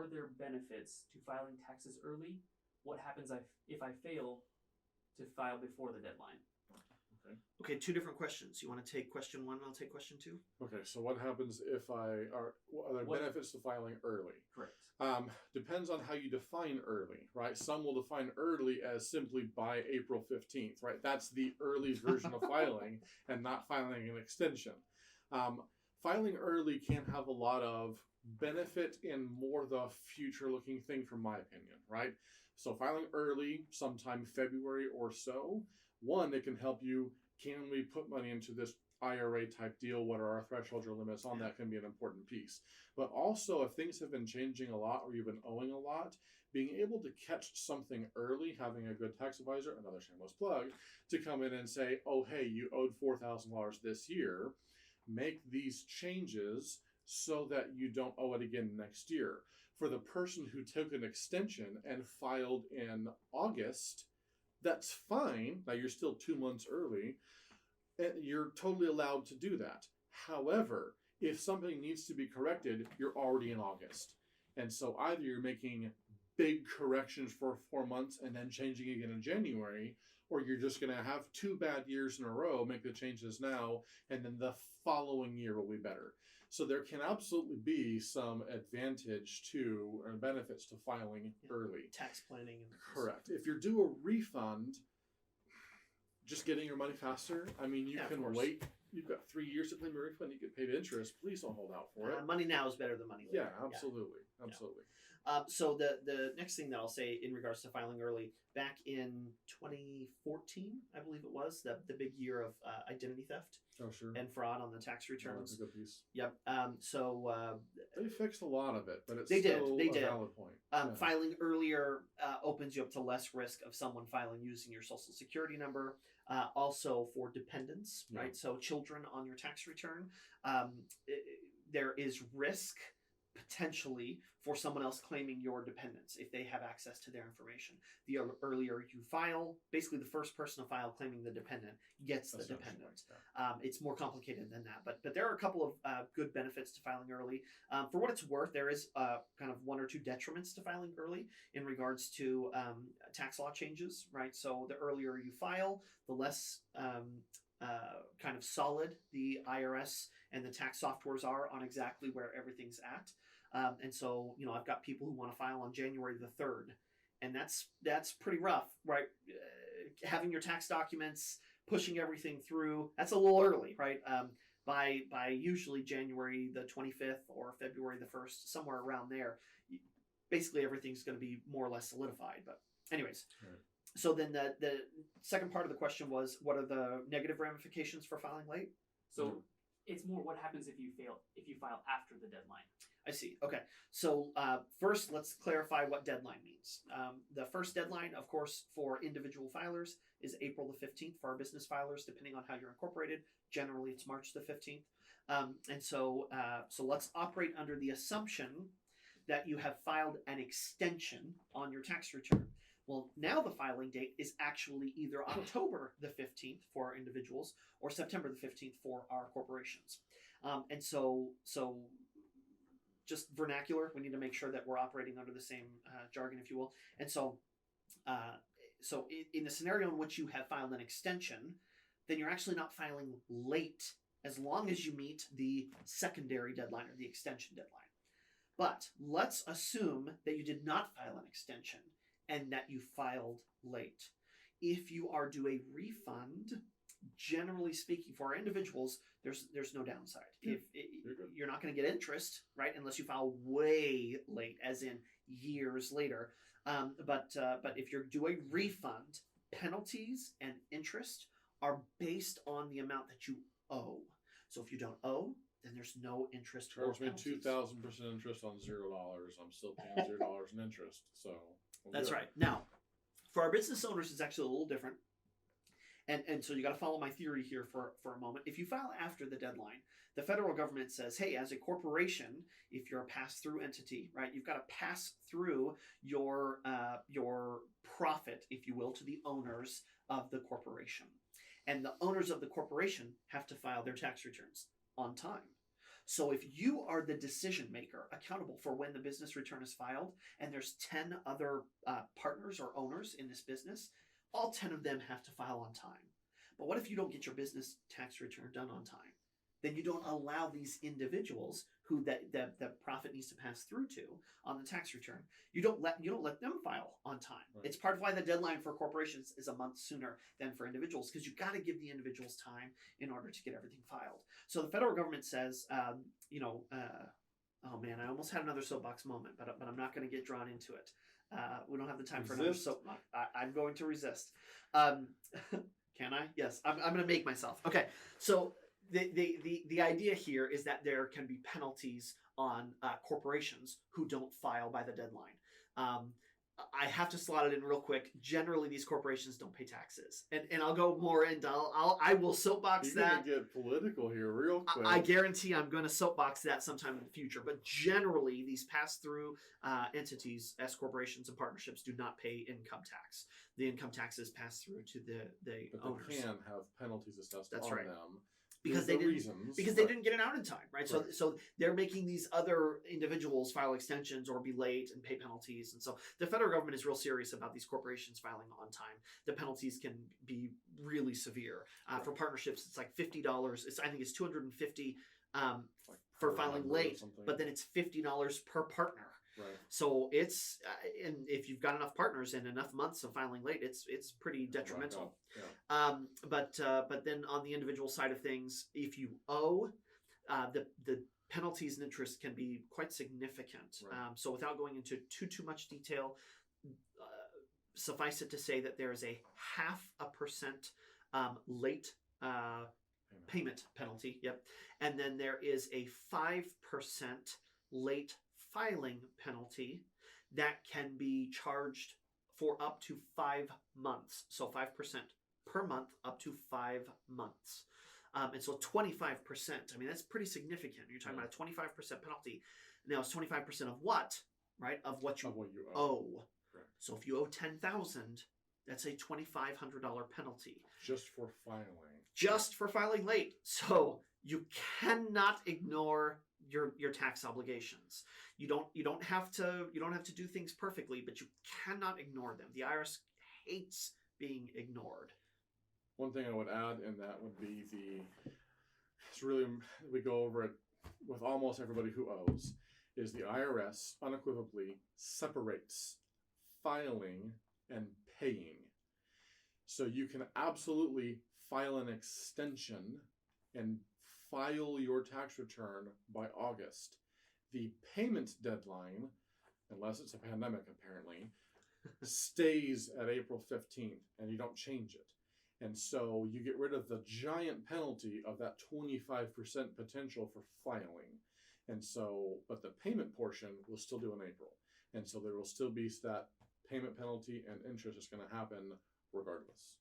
are there benefits to filing taxes early? What happens if I fail to file before the deadline? Okay, two different questions. You want to take question one and I'll take question two? Okay, so what happens if what are the benefits to filing early? Correct. Depends on how you define early, right? Some will define early as simply by April 15th, right? That's the early version of filing and not filing an extension. Filing early can have a lot of benefit in more the future-looking thing, from my opinion, right? So filing early, sometime February or so, one, it can help you, can we put money into this IRA type deal? What are our thresholds or limits on that can be an important piece. But also, if things have been changing a lot or you've been owing a lot, being able to catch something early, having a good tax advisor, another shameless plug, to come in and say, oh, hey, you owed $4,000 this year, make these changes so that you don't owe it again next year. For the person who took an extension and filed in August, that's fine. Now, you're still 2 months early. You're totally allowed to do that. However, if something needs to be corrected, you're already in August. And so either you're making big corrections for 4 months and then changing again in January, or you're just going to have 2 bad years in a row, make the changes now, and then the following year will be better. So there can absolutely be some advantage to or benefits to filing early. Tax planning. Correct. If you're due a refund, just getting your money faster. I mean, you can wait. You've got 3 years to claim your refund. You get paid interest. Please don't hold out for it. Money now is better than money later. Yeah, absolutely. Yeah. Absolutely. So the next thing that I'll say in regards to filing early, back in 2014, I believe it was, the big year of identity theft and fraud on the tax returns. That's a good piece. Yep. They fixed a lot of it, but it's they still did. a valid point. Filing earlier opens you up to less risk of someone filing using your social security number. Also for dependents, right? So children on your tax return, there is risk potentially for someone else claiming your dependents if they have access to their information. The earlier you file, basically the first person to file claiming the dependent gets the dependent. It's more complicated than that, but there are a couple of good benefits to filing early. For what it's worth, there is kind of 1 or 2 detriments to filing early in regards to tax law changes, right? So the earlier you file, the less kind of solid the IRS and the tax softwares are on exactly where everything's at. And so, I've got people who want to file on January the 3rd, and that's pretty rough, right? Having your tax documents, pushing everything through, that's a little early, right? By usually January the 25th or February the 1st, somewhere around there, basically everything's going to be more or less solidified. But anyways, right. So then the second part of the question was, what are the negative ramifications for filing late? So it's more what happens if you file after the deadline. I see. Okay. So first, let's clarify what deadline means. The first deadline, of course, for individual filers is April the 15th. For our business filers, depending on how you're incorporated, generally it's March the 15th. And so let's operate under the assumption that you have filed an extension on your tax return. Well, now the filing date is actually either October the 15th for our individuals or September the 15th for our corporations. And so just vernacular, we need to make sure that we're operating under the same jargon, if you will. And so in the scenario in which you have filed an extension, then you're actually not filing late as long as you meet the secondary deadline or the extension deadline. But let's assume that you did not file an extension and that you filed late. If you are due a refund, generally speaking, for our individuals, there's no downside. You're not going to get interest, right, unless you file way late, as in years later. But if you're due a refund, penalties and interest are based on the amount that you owe. So if you don't owe, then there's no interest. Charge me 2,000% interest on $0. I'm still paying $0 in interest. So that's right. Now, for our business owners, it's actually a little different. And so you got to follow my theory here for a moment. If you file after the deadline, the federal government says, hey, as a corporation, if you're a pass-through entity, right, you've got to pass through your profit, if you will, to the owners of the corporation. And the owners of the corporation have to file their tax returns on time. So if you are the decision maker accountable for when the business return is filed, and there's 10 other partners or owners in this business, all 10 of them have to file on time. But what if you don't get your business tax return done on time? Then you don't allow these individuals who that profit needs to pass through to on the tax return. You don't let them file on time. Right. It's part of why the deadline for corporations is a month sooner than for individuals, because you got to give the individuals time in order to get everything filed. So the federal government says, oh man, I almost had another soapbox moment, but I'm not going to get drawn into it. We don't have the time for another soapbox. I'm going to resist. Can I? Yes, I'm going to make myself. Okay, so the idea here is that there can be penalties on corporations who don't file by the deadline. I have to slot it in real quick. Generally, these corporations don't pay taxes, and I'll go more into. I will soapbox You're that. gonna get political here real quick. I guarantee I'm going to soapbox that sometime in the future. But generally, these pass-through entities, S corporations and partnerships, do not pay income tax. The income tax is passed through to the but owners. they can have penalties assessed That's on right. them. Because The they didn't reasons, they right. didn't get it out in time, right? Right. So they're making these other individuals file extensions or be late and pay penalties, and so the federal government is real serious about these corporations filing on time. The penalties can be really severe. For partnerships, it's like $50. I think it's $250 Like for per filing member or late, something. but then it's $50 per partner. Right. So it's and if you've got enough partners and enough months of filing late, it's pretty detrimental. Yeah. But then on the individual side of things, if you owe, the penalties and interest can be quite significant. Right. So without going into too much detail, suffice it to say that there is a 0.5% late payment penalty. Yep, and then there is a 5% late filing penalty that can be charged for up to 5 months. So 5% per month up to 5 months. And so 25%, I mean, that's pretty significant. You're talking about a 25% penalty. Now it's 25% of what, right? Of what you owe. Correct. So if you owe $10,000, that's a $2,500 penalty. Just for filing. Just for filing late. So you cannot ignore your tax obligations. You don't have to do things perfectly, but you cannot ignore them. The IRS hates being ignored. One thing I would add in that would be it's really, we go over it with almost everybody who owes, is the IRS unequivocally separates filing and paying. So you can absolutely file an extension and file your tax return by August. The payment deadline, unless it's a pandemic apparently, stays at April 15th and you don't change it. And so you get rid of the giant penalty of that 25% potential for filing. And so, but the payment portion will still do in April. And so there will still be that payment penalty and interest is going to happen regardless.